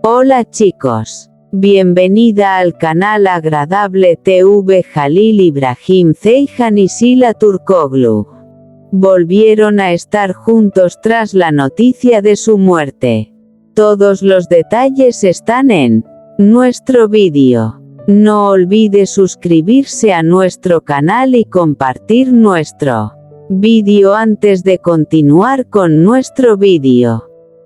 Hola chicos. Bienvenida al canal Agradable TV. Jalil Ibrahim Ceyhan y Sila Turkoglu volvieron a estar juntos tras la noticia de su muerte. Todos los detalles están en nuestro vídeo. No olvide suscribirse a nuestro canal y compartir nuestro vídeo antes de continuar con nuestro vídeo.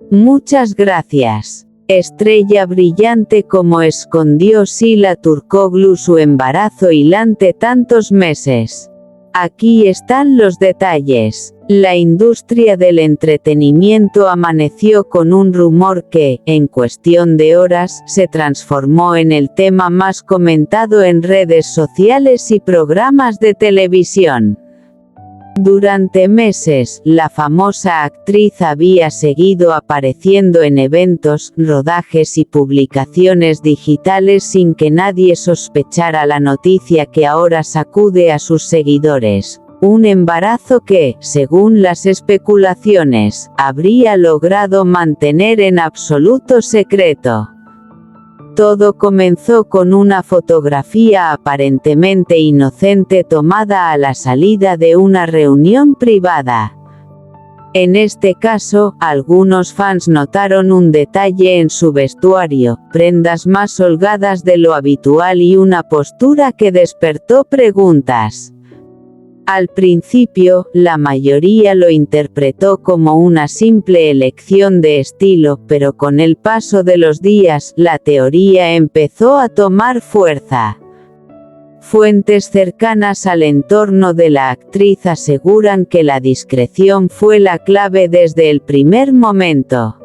Muchas gracias. Estrella brillante. Como escondió Sila Turkoglu su embarazo durante tantos meses. Aquí están los detalles. La industria del entretenimiento amaneció con un rumor que, en cuestión de horas, se transformó en el tema más comentado en redes sociales y programas de televisión. Durante meses, la famosa actriz había seguido apareciendo en eventos, rodajes y publicaciones digitales sin que nadie sospechara la noticia que ahora sacude a sus seguidores. Un embarazo que, según las especulaciones, habría logrado mantener en absoluto secreto. Todo comenzó con una fotografía aparentemente inocente tomada a la salida de una reunión privada. En este caso, algunos fans notaron un detalle en su vestuario, prendas más holgadas de lo habitual y una postura que despertó preguntas. Al principio, la mayoría lo interpretó como una simple elección de estilo, pero con el paso de los días, la teoría empezó a tomar fuerza. Fuentes cercanas al entorno de la actriz aseguran que la discreción fue la clave desde el primer momento.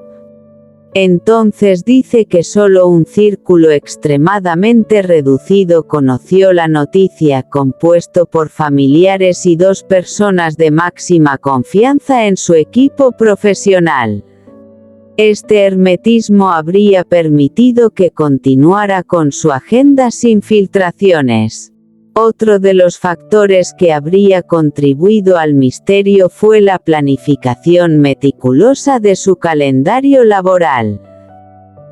Entonces dice que solo un círculo extremadamente reducido conoció la noticia, compuesto por familiares y 2 personas de máxima confianza en su equipo profesional. Este hermetismo habría permitido que continuara con su agenda sin filtraciones. Otro de los factores que habría contribuido al misterio fue la planificación meticulosa de su calendario laboral.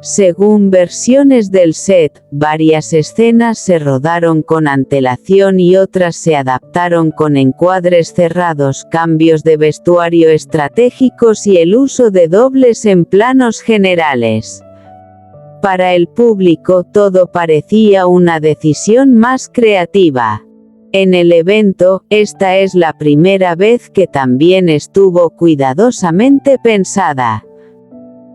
Según versiones del set, varias escenas se rodaron con antelación y otras se adaptaron con encuadres cerrados, cambios de vestuario estratégicos y el uso de dobles en planos generales. Para el público todo parecía una decisión más creativa. En el evento, esta es la primera vez que también estuvo cuidadosamente pensada.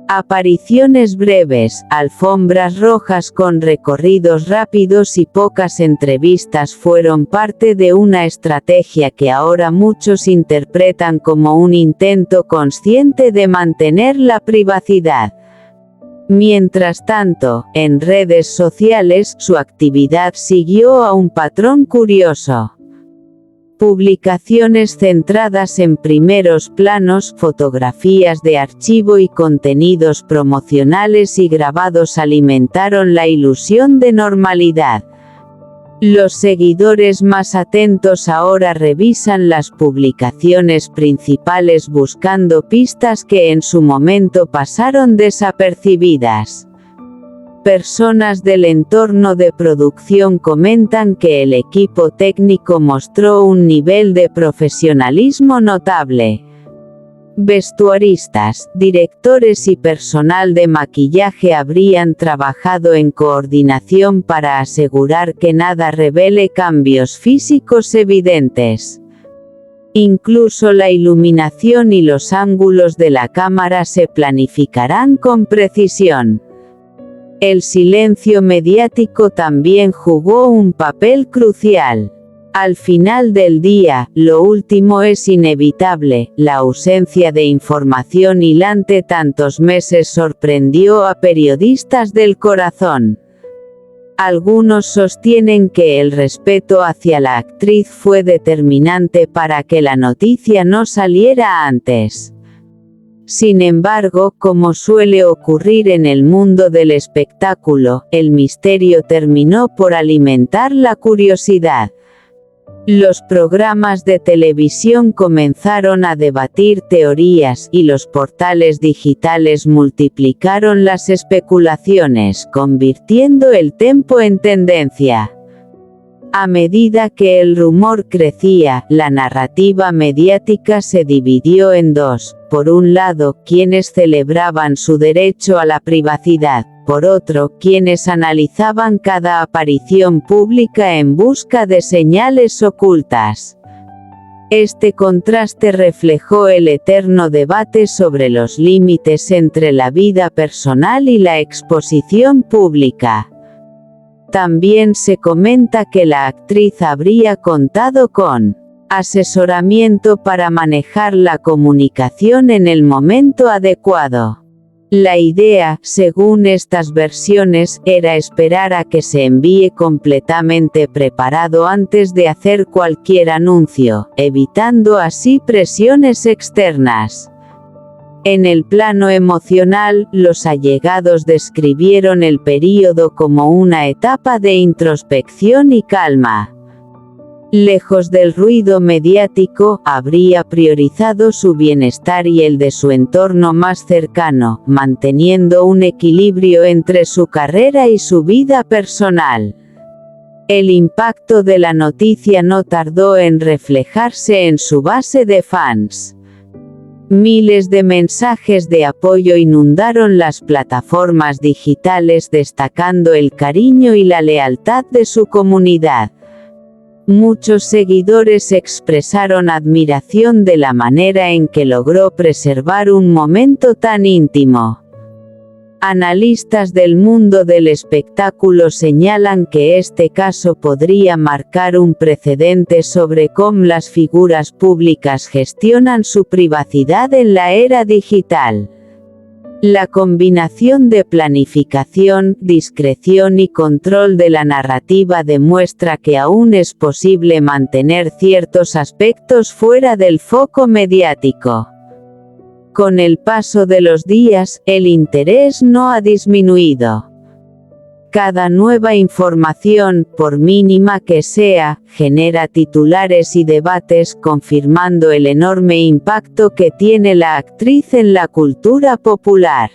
Apariciones breves, alfombras rojas con recorridos rápidos y pocas entrevistas fueron parte de una estrategia que ahora muchos interpretan como un intento consciente de mantener la privacidad. Mientras tanto, en redes sociales, su actividad siguió a un patrón curioso. Publicaciones centradas en primeros planos, fotografías de archivo y contenidos promocionales y grabados alimentaron la ilusión de normalidad. Los seguidores más atentos ahora revisan las publicaciones principales buscando pistas que en su momento pasaron desapercibidas. Personas del entorno de producción comentan que el equipo técnico mostró un nivel de profesionalismo notable. Vestuaristas, directores y personal de maquillaje habrían trabajado en coordinación para asegurar que nada revele cambios físicos evidentes. Incluso la iluminación y los ángulos de la cámara se planificarán con precisión. El silencio mediático también jugó un papel crucial. Al final del día, lo último es inevitable, la ausencia de información durante tantos meses sorprendió a periodistas del corazón. Algunos sostienen que el respeto hacia la actriz fue determinante para que la noticia no saliera antes. Sin embargo, como suele ocurrir en el mundo del espectáculo, el misterio terminó por alimentar la curiosidad. Los programas de televisión comenzaron a debatir teorías y los portales digitales multiplicaron las especulaciones, convirtiendo el tempo en tendencia. A medida que el rumor crecía, la narrativa mediática se dividió en dos: por un lado, quienes celebraban su derecho a la privacidad; por otro, quienes analizaban cada aparición pública en busca de señales ocultas. Este contraste reflejó el eterno debate sobre los límites entre la vida personal y la exposición pública. También se comenta que la actriz habría contado con asesoramiento para manejar la comunicación en el momento adecuado. La idea, según estas versiones, era esperar a que se envíe completamente preparado antes de hacer cualquier anuncio, evitando así presiones externas. En el plano emocional, los allegados describieron el período como una etapa de introspección y calma. Lejos del ruido mediático, habría priorizado su bienestar y el de su entorno más cercano, manteniendo un equilibrio entre su carrera y su vida personal. El impacto de la noticia no tardó en reflejarse en su base de fans. Miles de mensajes de apoyo inundaron las plataformas digitales destacando el cariño y la lealtad de su comunidad. Muchos seguidores expresaron admiración de la manera en que logró preservar un momento tan íntimo. Analistas del mundo del espectáculo señalan que este caso podría marcar un precedente sobre cómo las figuras públicas gestionan su privacidad en la era digital. La combinación de planificación, discreción y control de la narrativa demuestra que aún es posible mantener ciertos aspectos fuera del foco mediático. Con el paso de los días, el interés no ha disminuido. Cada nueva información, por mínima que sea, genera titulares y debates, confirmando el enorme impacto que tiene la actriz en la cultura popular.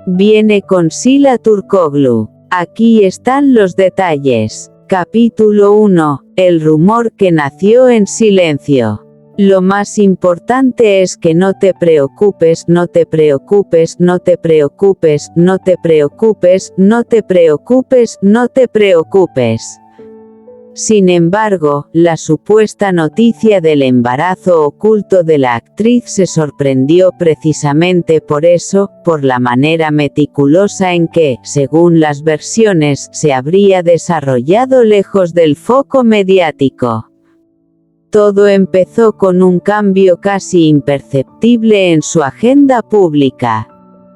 Viene con Sila Turkoglu. Aquí están los detalles. Capítulo 1. El rumor que nació en silencio. Lo más importante es que no te preocupes, no te preocupes, no te preocupes, no te preocupes, no te preocupes, no te preocupes. Sin embargo, la supuesta noticia del embarazo oculto de la actriz se sorprendió precisamente por eso, por la manera meticulosa en que, según las versiones, se habría desarrollado lejos del foco mediático. Todo empezó con un cambio casi imperceptible en su agenda pública.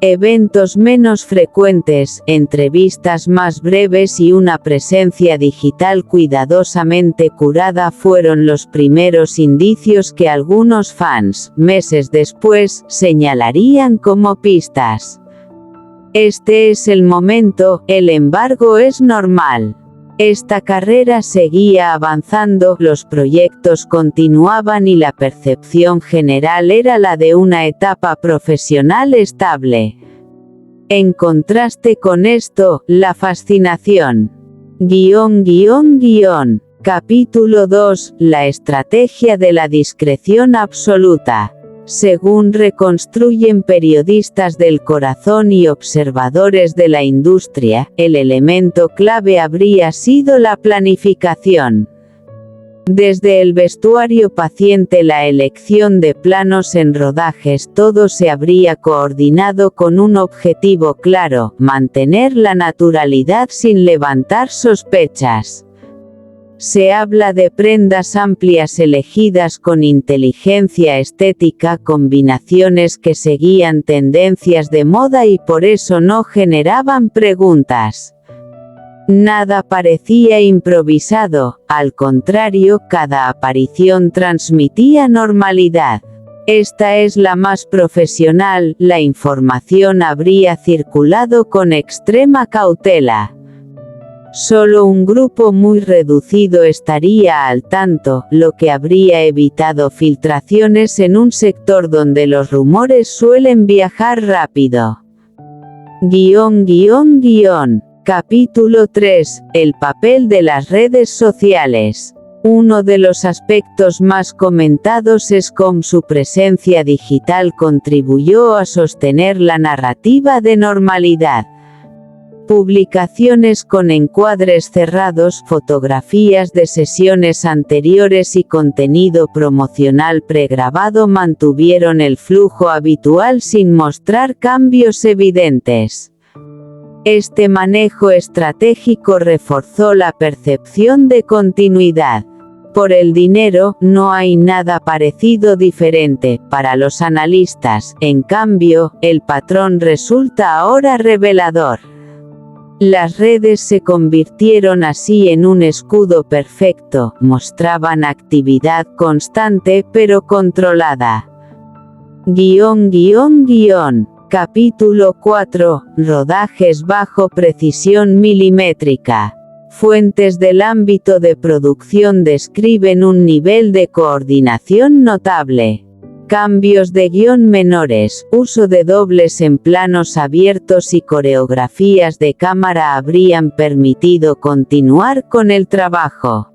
Eventos menos frecuentes, entrevistas más breves y una presencia digital cuidadosamente curada fueron los primeros indicios que algunos fans, meses después, señalarían como pistas. Este es el momento, el embargo es normal. Esta carrera seguía avanzando, los proyectos continuaban y la percepción general era la de una etapa profesional estable. En contraste con esto, la fascinación. Capítulo 2. La estrategia de la discreción absoluta. Según reconstruyen periodistas del corazón y observadores de la industria, el elemento clave habría sido la planificación. Desde el vestuario paciente, la elección de planos en rodajes, todo se habría coordinado con un objetivo claro: mantener la naturalidad sin levantar sospechas. Se habla de prendas amplias elegidas con inteligencia estética, combinaciones que seguían tendencias de moda y por eso no generaban preguntas. Nada parecía improvisado, al contrario, cada aparición transmitía normalidad. Esta es la más profesional, la información habría circulado con extrema cautela. Solo un grupo muy reducido estaría al tanto, lo que habría evitado filtraciones en un sector donde los rumores suelen viajar rápido. Capítulo 3. El papel de las redes sociales. Uno de los aspectos más comentados es cómo su presencia digital contribuyó a sostener la narrativa de normalidad. Publicaciones con encuadres cerrados, fotografías de sesiones anteriores y contenido promocional pregrabado mantuvieron el flujo habitual sin mostrar cambios evidentes. Este manejo estratégico reforzó la percepción de continuidad. Por el dinero, no hay nada parecido diferente. Para los analistas, en cambio, el patrón resulta ahora revelador. Las redes se convirtieron así en un escudo perfecto, mostraban actividad constante pero controlada. Capítulo 4. Rodajes bajo precisión milimétrica. Fuentes del ámbito de producción describen un nivel de coordinación notable. Cambios de guión menores, uso de dobles en planos abiertos y coreografías de cámara habrían permitido continuar con el trabajo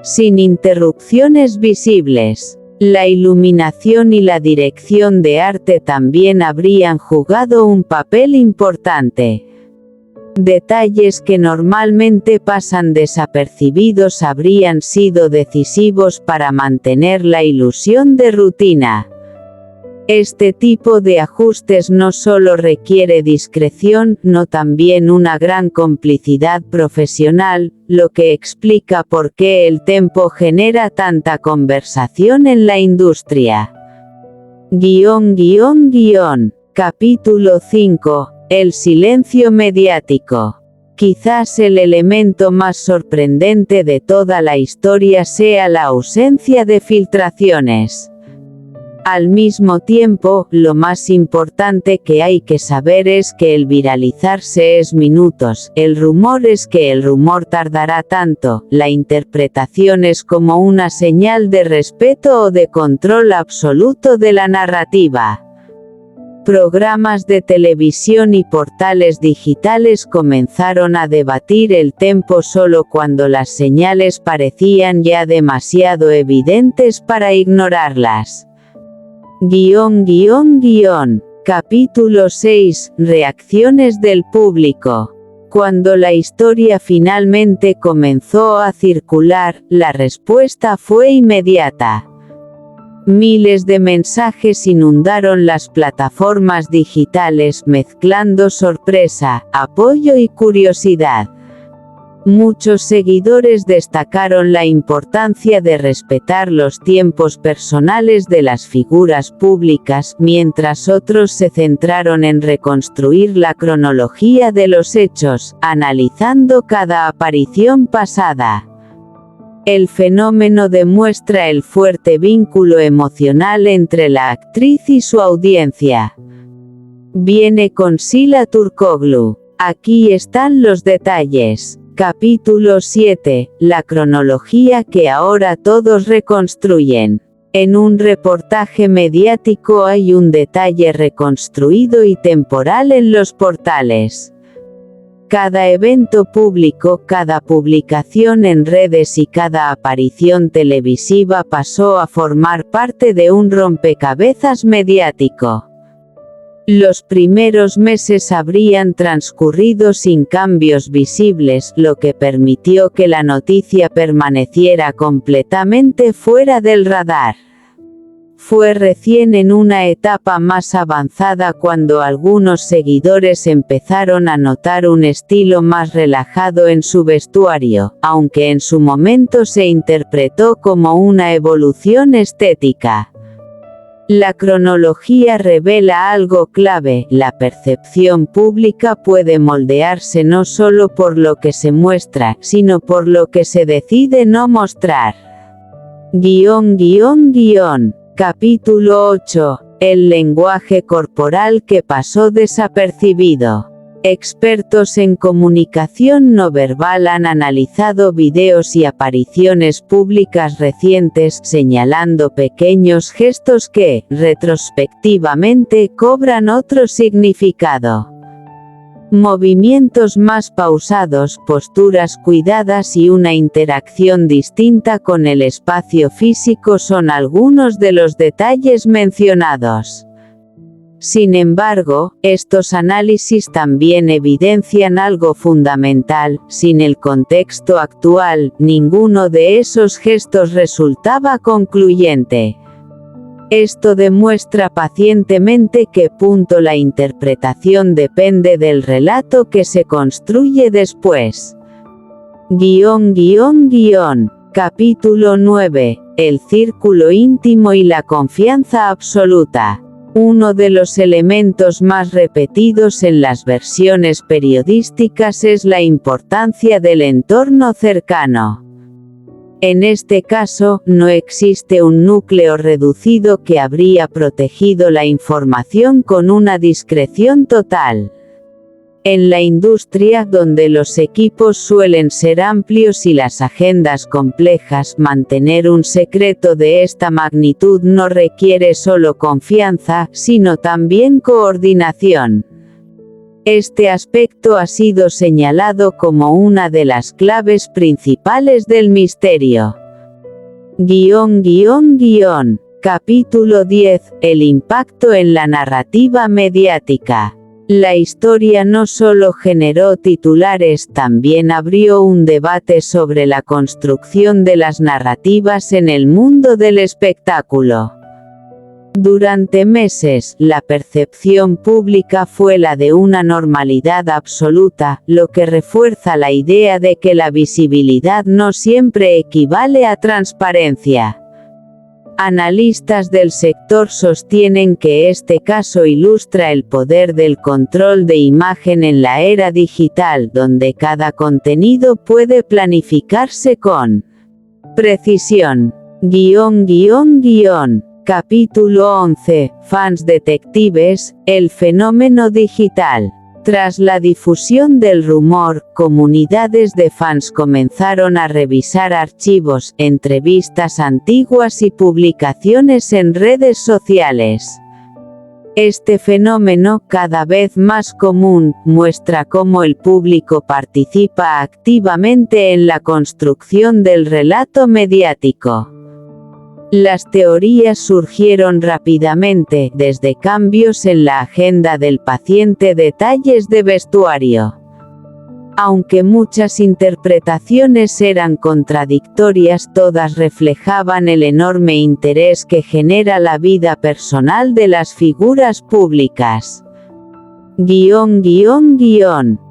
sin interrupciones visibles. La iluminación y la dirección de arte también habrían jugado un papel importante. Detalles que normalmente pasan desapercibidos habrían sido decisivos para mantener la ilusión de rutina. Este tipo de ajustes no solo requiere discreción, no también una gran complicidad profesional, lo que explica por qué el tempo genera tanta conversación en la industria. Capítulo 5. El silencio mediático. Quizás el elemento más sorprendente de toda la historia sea la ausencia de filtraciones. Al mismo tiempo, lo más importante que hay que saber es que el viralizarse es minutos, el rumor es que el rumor tardará tanto, la interpretación es como una señal de respeto o de control absoluto de la narrativa. Programas de televisión y portales digitales comenzaron a debatir el tempo solo cuando las señales parecían ya demasiado evidentes para ignorarlas. Capítulo 6. Reacciones del público. Cuando la historia finalmente comenzó a circular, la respuesta fue inmediata. Miles de mensajes inundaron las plataformas digitales mezclando sorpresa, apoyo y curiosidad. Muchos seguidores destacaron la importancia de respetar los tiempos personales de las figuras públicas, mientras otros se centraron en reconstruir la cronología de los hechos, analizando cada aparición pasada. El fenómeno demuestra el fuerte vínculo emocional entre la actriz y su audiencia. Viene con Sila Turkoglu. Aquí están los detalles. Capítulo 7. La cronología que ahora todos reconstruyen. En un reportaje mediático hay un detalle reconstruido y temporal en los portales. Cada evento público, cada publicación en redes y cada aparición televisiva pasó a formar parte de un rompecabezas mediático. Los primeros meses habrían transcurrido sin cambios visibles, lo que permitió que la noticia permaneciera completamente fuera del radar. Fue recién en una etapa más avanzada cuando algunos seguidores empezaron a notar un estilo más relajado en su vestuario, aunque en su momento se interpretó como una evolución estética. La cronología revela algo clave: la percepción pública puede moldearse no solo por lo que se muestra, sino por lo que se decide no mostrar. Capítulo 8. El lenguaje corporal que pasó desapercibido. Expertos en comunicación no verbal han analizado videos y apariciones públicas recientes señalando pequeños gestos que, retrospectivamente, cobran otro significado. Movimientos más pausados, posturas cuidadas y una interacción distinta con el espacio físico son algunos de los detalles mencionados. Sin embargo, estos análisis también evidencian algo fundamental: sin el contexto actual, ninguno de esos gestos resultaba concluyente. Esto demuestra pacientemente que la interpretación depende del relato que se construye después. Capítulo 9. El círculo íntimo y la confianza absoluta. Uno de los elementos más repetidos en las versiones periodísticas es la importancia del entorno cercano. En este caso, no existe un núcleo reducido que habría protegido la información con una discreción total. En la industria, donde los equipos suelen ser amplios y las agendas complejas, mantener un secreto de esta magnitud no requiere solo confianza, sino también coordinación. Este aspecto ha sido señalado como una de las claves principales del misterio. Capítulo 10. El impacto en la narrativa mediática. La historia no solo generó titulares, también abrió un debate sobre la construcción de las narrativas en el mundo del espectáculo. Durante meses, la percepción pública fue la de una normalidad absoluta, lo que refuerza la idea de que la visibilidad no siempre equivale a transparencia. Analistas del sector sostienen que este caso ilustra el poder del control de imagen en la era digital, donde cada contenido puede planificarse con precisión. Capítulo 11. Fans detectives, el fenómeno digital. Tras la difusión del rumor, comunidades de fans comenzaron a revisar archivos, entrevistas antiguas y publicaciones en redes sociales. Este fenómeno, cada vez más común, muestra cómo el público participa activamente en la construcción del relato mediático. Las teorías surgieron rápidamente, desde cambios en la agenda del paciente, detalles de vestuario. Aunque muchas interpretaciones eran contradictorias, todas reflejaban el enorme interés que genera la vida personal de las figuras públicas.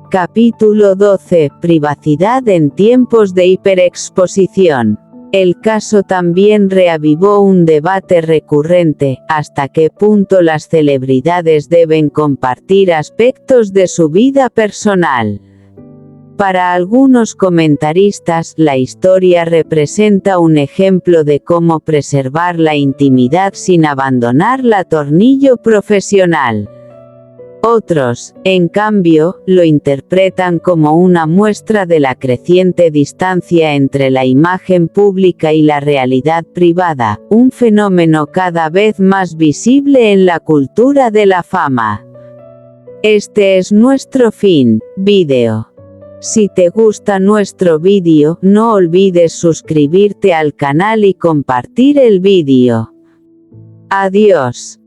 Capítulo 12. Privacidad en tiempos de hiperexposición. El caso también reavivó un debate recurrente: ¿hasta qué punto las celebridades deben compartir aspectos de su vida personal? Para algunos comentaristas, la historia representa un ejemplo de cómo preservar la intimidad sin abandonar la tornillo profesional. Otros, en cambio, lo interpretan como una muestra de la creciente distancia entre la imagen pública y la realidad privada, un fenómeno cada vez más visible en la cultura de la fama. Este es nuestro fin, vídeo. Si te gusta nuestro vídeo, no olvides suscribirte al canal y compartir el vídeo. Adiós.